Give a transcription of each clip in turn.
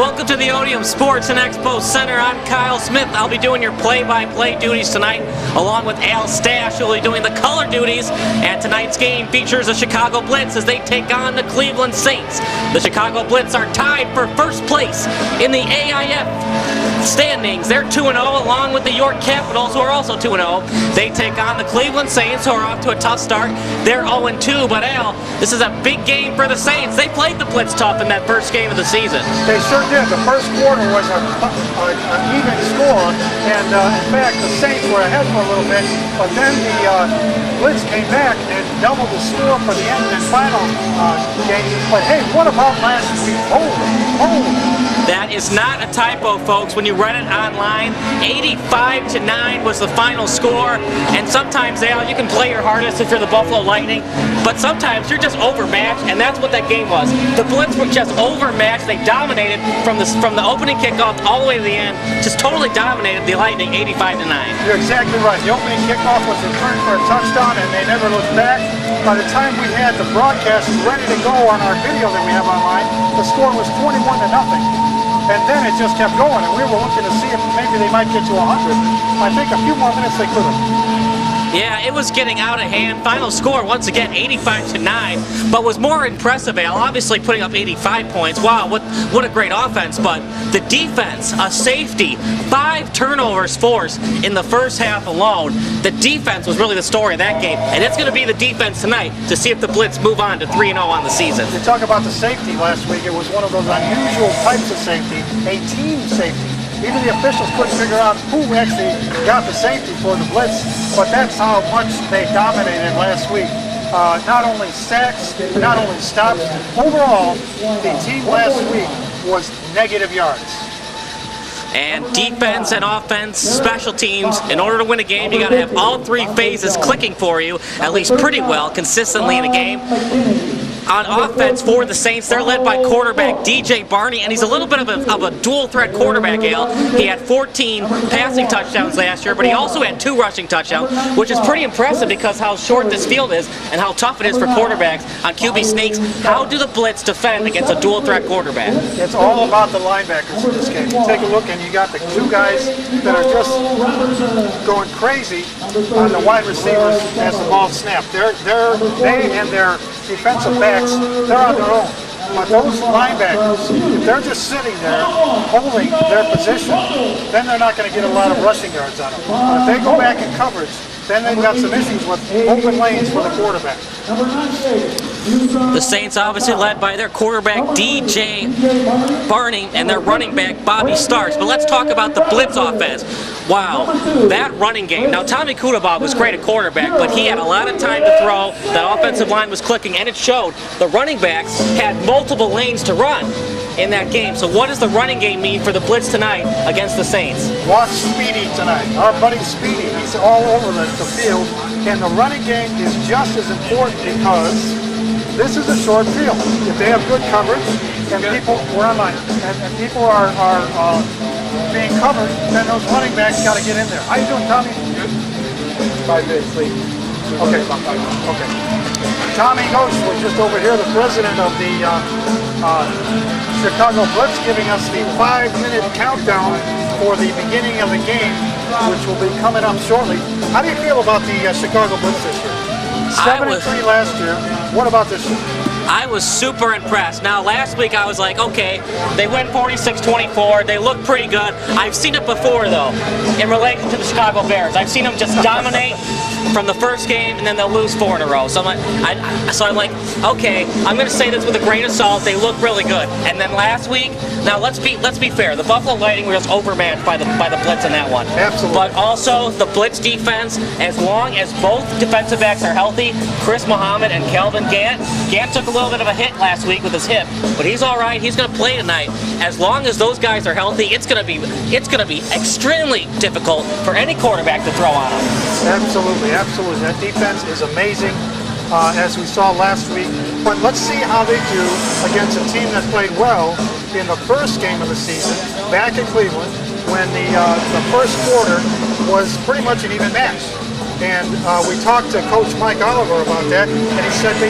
Welcome to the Odeum Sports and Expo Center. I'm Kyle Smith. I'll be doing your play-by-play duties tonight, along with Al Stash, who will be doing the color duties. And tonight's game features the Chicago Blitz as they take on the Cleveland Saints. The Chicago Blitz are tied for first place in the AIF standings. They're 2-0, along with the York Capitals, who are also 2-0. They take on the Cleveland Saints, who are off to a tough start. They're 0-2, but Al, this is a big game for the Saints. They played the Blitz tough in that first game of the season. They sure did. The first quarter was an even score, and in fact, the Saints were ahead for a little bit, but then the Blitz came back and doubled the score for the end and final game. But hey, what about last week? That is not a typo, folks. When you run it online, 85-9 was the final score. And sometimes, Al, you can play your hardest if you're the Buffalo Lightning, but sometimes you're just overmatched, and that's what that game was. The Blitz were just overmatched. They dominated from the opening kickoff all the way to the end. Just totally dominated the Lightning, 85-9. You're exactly right. The opening kickoff was returned for a touchdown, and they never looked back. By the time we had the broadcast ready to go on our video that we have online, the score was 21-0. And then it just kept going, and we were looking to see if maybe they might get to 100. I think a few more minutes they could have. Yeah, it was getting out of hand. Final score, once again, 85-9, but was more impressive, Al, obviously putting up 85 points. Wow, what a great offense, but the defense, a safety, 5 turnovers forced in the first half alone. The defense was really the story of that game, and it's going to be the defense tonight to see if the Blitz move on to 3-0 on the season. You talk about the safety last week. It was one of those unusual types of safety, a team safety. Even the officials couldn't figure out who actually got the safety for the Blitz, but that's how much they dominated last week. Not only sacks, not only stops. Overall, the team last week was negative yards. And defense and offense, special teams, in order to win a game, you got to have all 3 phases clicking for you, at least pretty well, consistently in a game. On offense for the Saints, they're led by quarterback DJ Barney, and he's a little bit of a dual-threat quarterback, Al. He had 14 passing touchdowns last year, but he also had 2 rushing touchdowns, which is pretty impressive because how short this field is and how tough it is for quarterbacks on QB sneaks. How do the Blitz defend against a dual-threat quarterback? It's all about the linebackers in this game. You take a look, and you got the 2 guys that are just going crazy on the wide receivers as the ball snapped. They and their defensive backs, they're on their own. But those linebackers, if they're just sitting there holding their position, then they're not going to get a lot of rushing yards on them. But if they go back in coverage, then they've got some issues with open lanes for the quarterback. The Saints obviously led by their quarterback DJ Barney and their running back Bobby Starks. But let's talk about the Blitz offense. Wow, that running game. Now Tommy Kudabov was great at quarterback, but he had a lot of time to throw. That offensive line was clicking, and it showed. The running backs had multiple lanes to run in that game. So what does the running game mean for the Blitz tonight against the Saints? Watch Speedy tonight. Our buddy Speedy, he's all over the field. And the running game is just as important because this is a short field. If they have good coverage and people and people are being covered, then those running backs got to get in there. How you doing, Tommy? Good. 5 minutes late. Okay. Tommy Ghost was just over here, the president of the Chicago Blitz, giving us the 5-minute countdown for the beginning of the game, which will be coming up shortly. How do you feel about the Chicago Blitz this year? 7-3 last year. What about this year? I was super impressed. Now, last week I was like, okay, they went 46-24. They look pretty good. I've seen it before, though, in relation to the Chicago Bears. I've seen them just dominate from the first game, and then they'll lose 4 in a row. So I'm like, okay, I'm going to say this with a grain of salt. They look really good. And then last week, now let's be fair. The Buffalo Lightning were just overmatched by the Blitz in that one. Absolutely. But also the Blitz defense, as long as both defensive backs are healthy, Chris Muhammad and Kelvin Gant took a little bit of a hit last week with his hip, but he's all right. He's going to play tonight. As long as those guys are healthy, it's going to be extremely difficult for any quarterback to throw on them. Absolutely. That defense is amazing, as we saw last week. But let's see how they do against a team that played well in the first game of the season back in Cleveland, when the first quarter was pretty much an even match. And we talked to Coach Mike Oliver about that, and he said the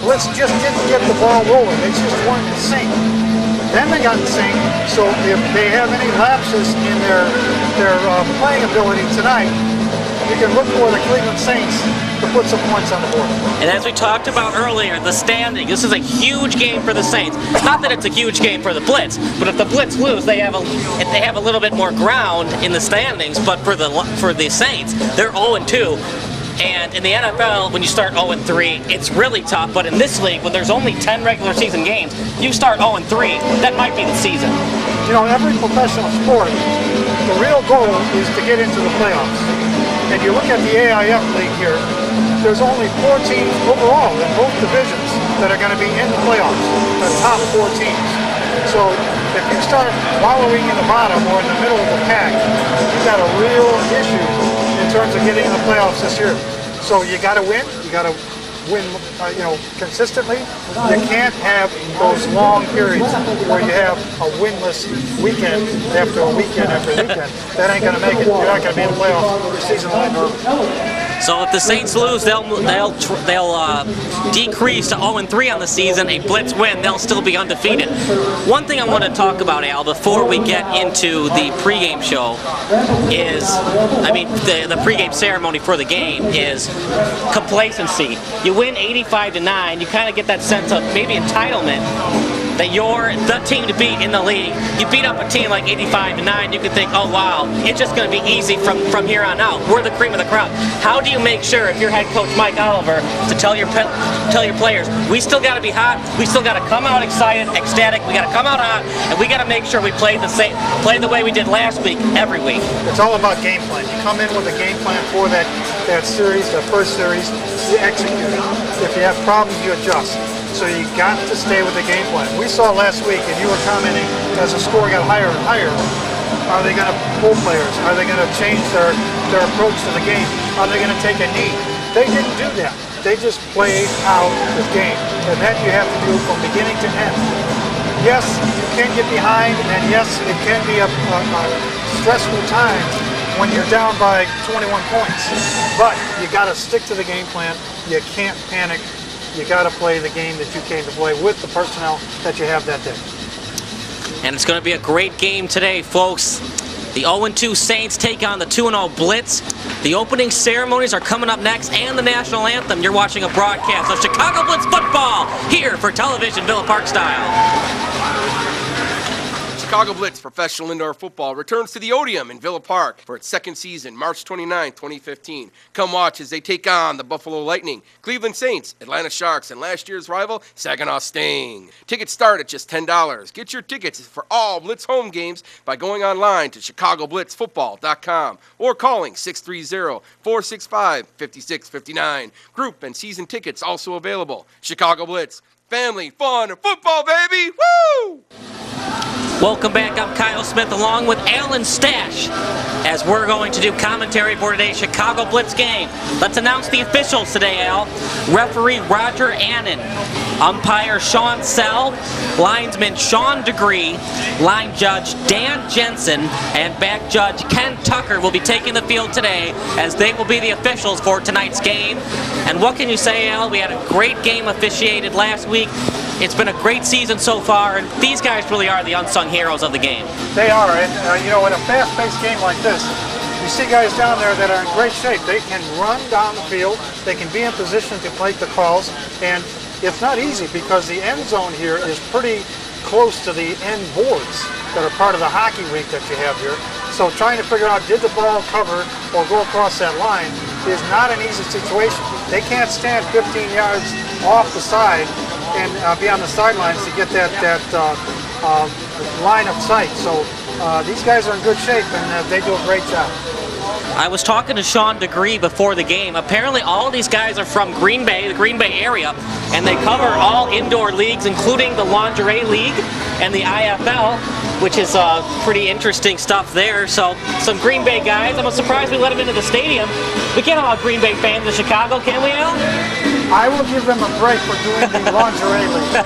Blitz just didn't get the ball rolling. They just weren't in sync. Then they got in sync, so if they have any lapses in their playing ability tonight, you can look for the Cleveland Saints to put some points on the board. And as we talked about earlier, the standing, this is a huge game for the Saints. Not that it's a huge game for the Blitz, but if the Blitz lose, they have a little bit more ground in the standings, but for the Saints, they're 0-2. And in the NFL, when you start 0-3, it's really tough. But in this league, when there's only 10 regular season games, you start 0-3, that might be the season. You know, every professional sport, the real goal is to get into the playoffs. And you look at the AIF league here, there's only 4 teams overall in both divisions that are going to be in the playoffs, the top 4 teams. So if you start wallowing in the bottom or in the middle of the pack, you've got a real issue in terms of getting in the playoffs this year. So you got to win. You got to win, consistently. You can't have those long periods where you have a winless weekend after weekend after weekend. That ain't going to make it. You're not going to be in the playoffs for season long. So if the Saints lose, they'll decrease to 0-3 on the season. A Blitz win, they'll still be undefeated. One thing I want to talk about, Al, before we get into the pregame show is, the pregame ceremony for the game is complacency. You win 85-9, you kind of get that sense of maybe entitlement that you're the team to beat in the league. You beat up a team like 85-9, you can think, oh wow, it's just going to be easy from here on out. We're the cream of the crop. How do you make sure, if you're head coach Mike Oliver, to tell your players, we still got to be hot, we still got to come out excited, ecstatic, we got to come out hot, and we got to make sure we play the way we did last week, every week. It's all about game plan. You come in with a game plan for that series, that first series, you execute it. If you have problems, you adjust. So you got to stay with the game plan. We saw last week, and you were commenting, as the score got higher and higher, are they going to pull players? Are they going to change their approach to the game? Are they going to take a knee? They didn't do that. They just played out the game. And that you have to do from beginning to end. Yes, you can get behind, and yes, it can be a stressful time when you're down by 21 points. But you got to stick to the game plan. You can't panic. You got to play the game that you came to play with the personnel that you have that day. And it's going to be a great game today, folks. The 0-2 Saints take on the 2-0 Blitz. The opening ceremonies are coming up next, and the national anthem. You're watching a broadcast of Chicago Blitz football here for television, Villa Park style. Chicago Blitz Professional Indoor Football returns to the Odeum in Villa Park for its second season, March 29, 2015. Come watch as they take on the Buffalo Lightning, Cleveland Saints, Atlanta Sharks, and last year's rival, Saginaw Sting. Tickets start at just $10. Get your tickets for all Blitz home games by going online to ChicagoBlitzFootball.com or calling 630-465-5659. Group and season tickets also available. Chicago Blitz. Family, fun, and football, baby! Woo! Welcome back. I'm Kyle Smith along with Alan Stash as we're going to do commentary for today's Chicago Blitz game. Let's announce the officials today, Al. Referee Roger Annan, umpire Sean Sell, linesman Sean Degree, line judge Dan Jensen, and back judge Ken Tucker will be taking the field today as they will be the officials for tonight's game. And what can you say, Al? We had a great game officiated last week. It's been a great season so far, and these guys really are the unsung heroes of the game. They are, and in a fast-paced game like this, you see guys down there that are in great shape. They can run down the field, they can be in position to make the calls, and it's not easy because the end zone here is pretty close to the end boards that are part of the hockey rink that you have here. So trying to figure out, did the ball cover or go across that line is not an easy situation. They can't stand 15 yards off the side and be on the sidelines to get that line of sight. So these guys are in good shape, and they do a great job. I was talking to Sean Degree before the game. Apparently all these guys are from Green Bay, the Green Bay area, and they cover all indoor leagues, including the Lingerie League and the IFL, which is pretty interesting stuff there. So some Green Bay guys. I'm surprised we let them into the stadium. We can't allow Green Bay fans in Chicago, can we, Al? I will give them a break for doing the Lingerie League.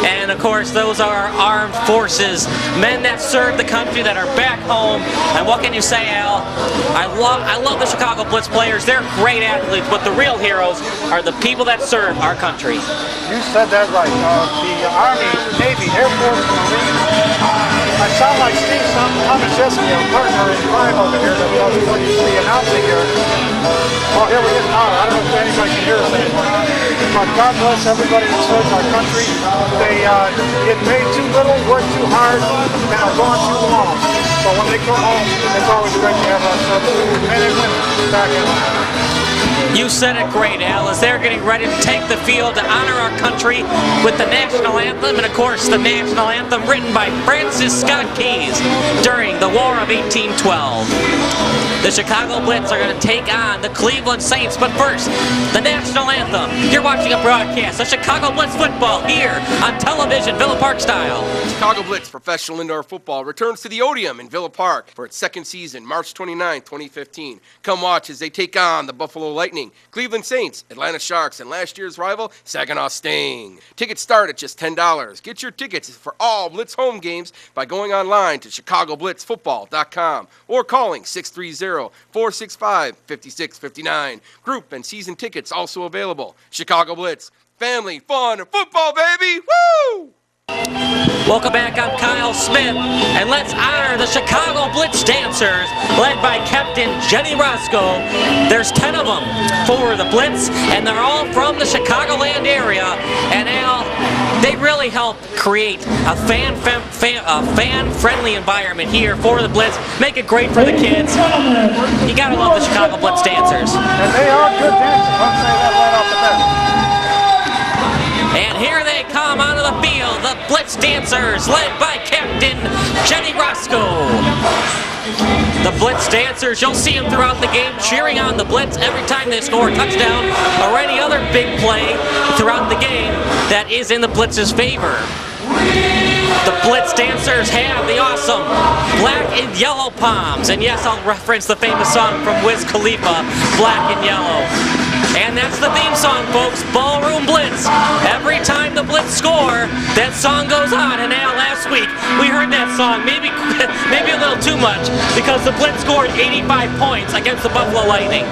And of course, those are our armed forces, men that serve the country, that are back home. And what can you say, Al? I love the Chicago Blitz players. They're great athletes, but the real heroes are the people that serve our country. You said that right. The Army, Navy Airport and Marine. I sound like Steve Tomaszewski, a partner in crime over here that does the announcing here. Well, here we is now. I don't know if anybody can hear us anymore. But God bless everybody that serves our country. They get paid too little, work too hard, and are gone too long. But when they come home, it's always great to have our service men and women back in line. You said it great, Al, as they're getting ready to take the field to honor our country with the national anthem, and of course the national anthem written by Francis Scott Keyes during the War of 1812. The Chicago Blitz are going to take on the Cleveland Saints, but first, the national anthem. You're watching a broadcast of Chicago Blitz football here on television, Villa Park style. Chicago Blitz professional indoor football returns to the Odeum in Villa Park for its second season, March 29, 2015. Come watch as they take on the Buffalo Lightning, Cleveland Saints, Atlanta Sharks, and last year's rival, Saginaw Sting. Tickets start at just $10. Get your tickets for all Blitz home games by going online to ChicagoBlitzFootball.com or calling 630-465-5659. Group and season tickets also available. Chicago Blitz, family, fun, and football, baby! Woo! Welcome back, I'm Kyle Smith, and let's honor the Chicago Blitz dancers, led by Captain Jenny Roscoe. There's 10 of them for the Blitz, and they're all from the Chicagoland area. And Al, they really help create a fan-friendly environment here for the Blitz. Make it great for the kids. You gotta love the Chicago Blitz dancers. And they are good dancers, I'll say that right off the bat. And here they come onto the field, the Blitz dancers, led by Captain Jenny Roscoe. The Blitz dancers, you'll see them throughout the game cheering on the Blitz every time they score a touchdown or any other big play throughout the game that is in the Blitz's favor. The Blitz dancers have the awesome black and yellow palms. And yes, I'll reference the famous song from Wiz Khalifa, Black and Yellow. And that's the theme song, folks, Ballroom Blitz. Every time the Blitz score, that song goes on. And now last week, we heard that song, maybe a little too much, because the Blitz scored 85 points against the Buffalo Lightning.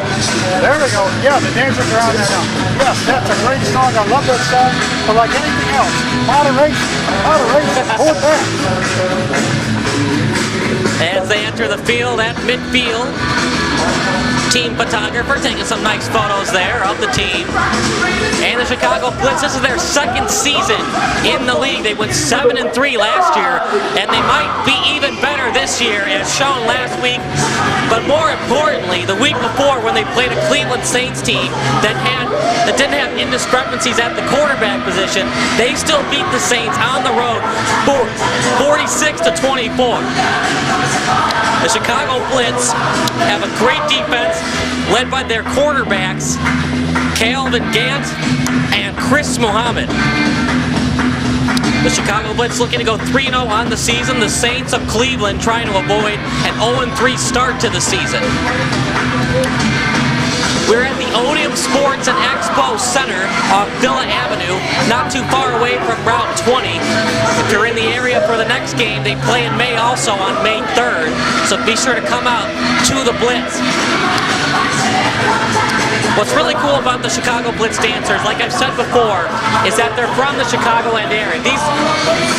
There we go. Yeah, the dancers are on there now. Yes, that's a great song. I love that song. But like anything else, moderation, hold back. As they enter the field at midfield, team photographer taking some nice photos there of the team. And the Chicago Blitz, this is their second season in the league. They went 7-3 last year, and they might be even better this year, as shown last week. But more importantly, the week before, when they played a Cleveland Saints team that didn't have indiscrepancies at the quarterback position, they still beat the Saints on the road for 46-24. The Chicago Blitz have a great defense led by their quarterbacks, Calvin Gant and Chris Muhammad. The Chicago Blitz looking to go 3-0 on the season. The Saints of Cleveland trying to avoid an 0-3 start to the season. We're at the Odeum Sports and Expo Center off Villa Avenue, not too far away from Route 20. If you're in the area for the next game, they play in May also on May 3rd, so be sure to come out to the Blitz. What's really cool about the Chicago Blitz dancers, like I've said before, is that they're from the Chicagoland area.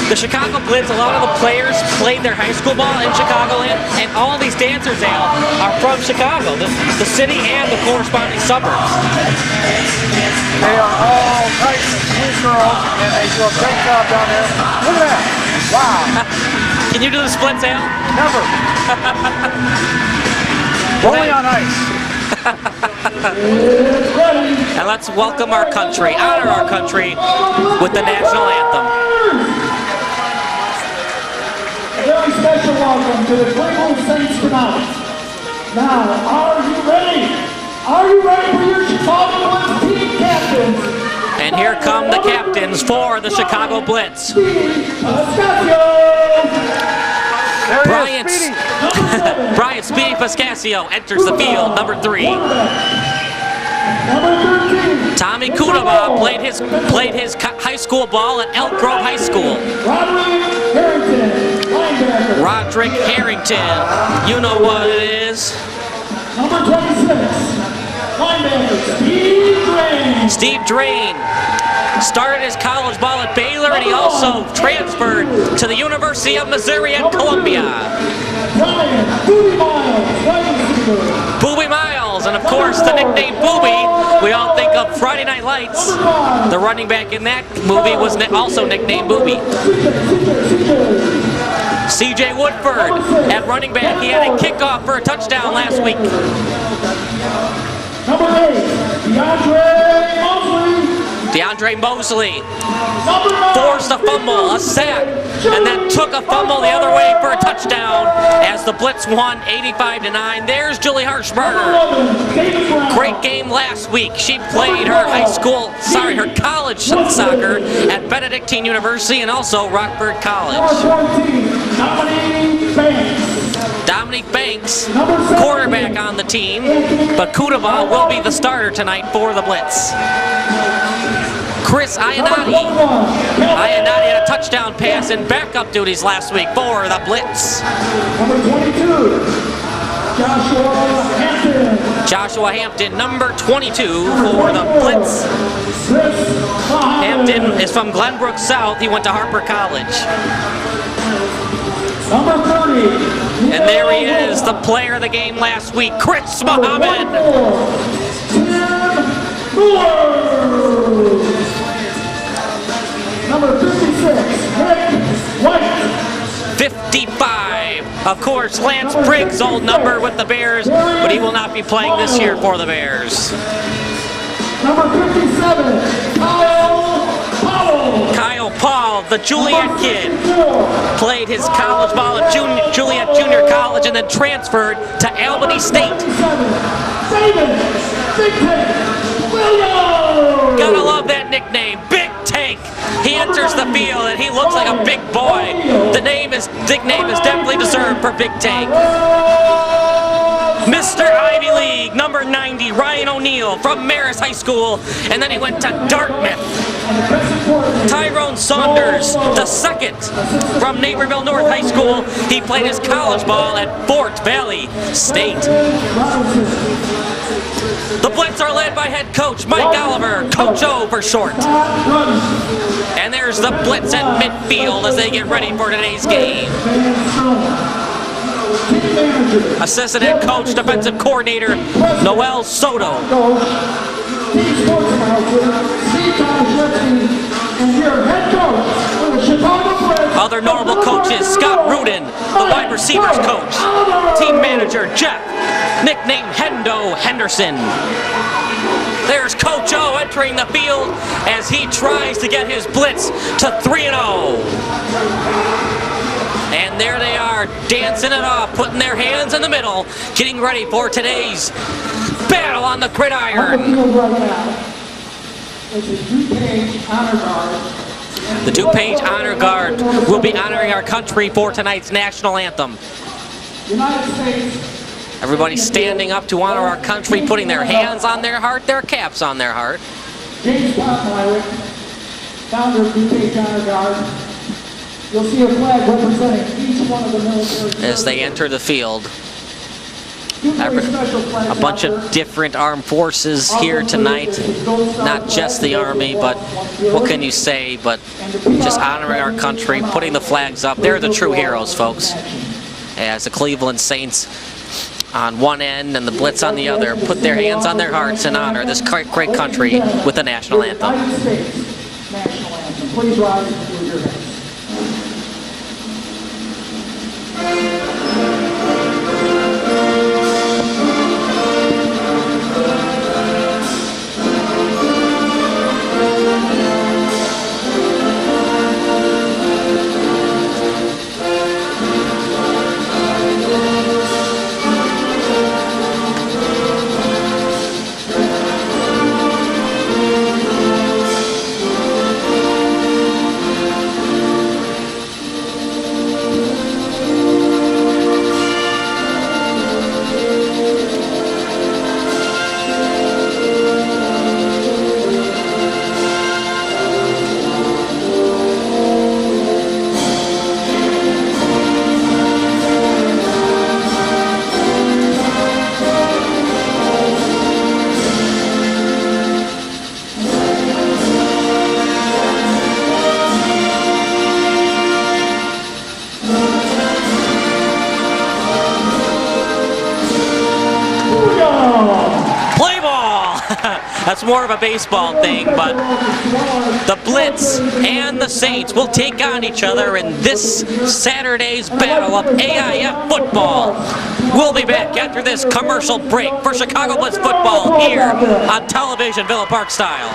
The Chicago Blitz, a lot of the players played their high school ball in Chicagoland, and all these dancers, Al, are from Chicago, the city and the corresponding suburbs. They are all nice and sweet girls, and they do a great job down there. Look at that. Wow. Can you do the splits, Al? Never. Only on ice. And let's welcome our country, honor our country with the national anthem. A very special welcome to the Cleveland Saints tonight. Now, are you ready? Are you ready for your Chicago Blitz team captains? And here come the captains for the Chicago Blitz. Brian Speedy Pascasio enters the field, number 3. Tommy Kudaba played his high school ball at Elk Grove High School. Roderick Harrington, you know what it is. Number 26, linebacker Steve Drain. Steve Drain. Started his college ball at Baylor, and he also transferred to the University of Missouri at Columbia. Booby Miles, and of course the nickname Booby, we all think of Friday Night Lights. The running back in that movie was also nicknamed Booby. C.J. Woodford at running back. He had a kickoff for a touchdown last week. Number 8, DeAndre Mosley forced a fumble, a sack, and then took a fumble the other way for a touchdown as the Blitz won 85-9. There's Julie Hirschberger. Great game last week. She played her her college soccer at Benedictine University and also Rockford College. Dominique Banks, quarterback on the team, but Kudaba will be the starter tonight for the Blitz. Chris Iannati had a touchdown pass in backup duties last week for the Blitz. Number 22, Joshua Hampton, number 22 for the Blitz. Hampton is from Glenbrook South. He went to Harper College. Number 30. And there he is, the player of the game last week, Chris Muhammad. Number 56, Nick White. 55. Of course, Lance Briggs' old number with the Bears, but he will not be playing this year for the Bears. Number 57, Kyle Paul, the Juliet kid, played his college ball at Juliet Junior College and then transferred to Albany State. Gotta love that nickname, Big Tank. He enters the field and he looks like a big boy. The nickname is definitely deserved for Big Tank. Mr. Ivy League, number 90, Ryan O'Neal from Marist High School, and then he went to Dartmouth. Tyrone Saunders, the second, from Naperville North High School. He played his college ball at Fort Valley State. The Blitz are led by head coach Mike Oliver, Coach O for short. And there's the Blitz at midfield as they get ready for today's game. Assistant head coach, defensive coordinator, Noel Soto. Other notable coaches, Scott Rudin, the wide receivers coach. Team manager, Jeff, nicknamed Hendo Henderson. There's Coach O entering the field as he tries to get his Blitz to 3-0. And there they are, dancing it off, putting their hands in the middle, getting ready for today's battle on the gridiron. The DuPage Honor Guard will be honoring our country for tonight's national anthem. United States. Everybody standing up to honor our country, putting their hands on their heart, their caps on their heart. James Pottmeyer, founder of DuPage Honor Guard. You'll see a flag representing each one of the military as they enter the field. A bunch of different armed forces here tonight, not just the Army, but what can you say, but just honoring our country, putting the flags up. They're the true heroes, folks, as the Cleveland Saints on one end and the Blitz on the other put their hands on their hearts and honor this great country with the national anthem. United States national anthem. Please rise and do your best. That's more of a baseball thing, but the Blitz and the Saints will take on each other in this Saturday's battle of AIF football. We'll be back after this commercial break for Chicago Blitz football here on television, Villa Park style.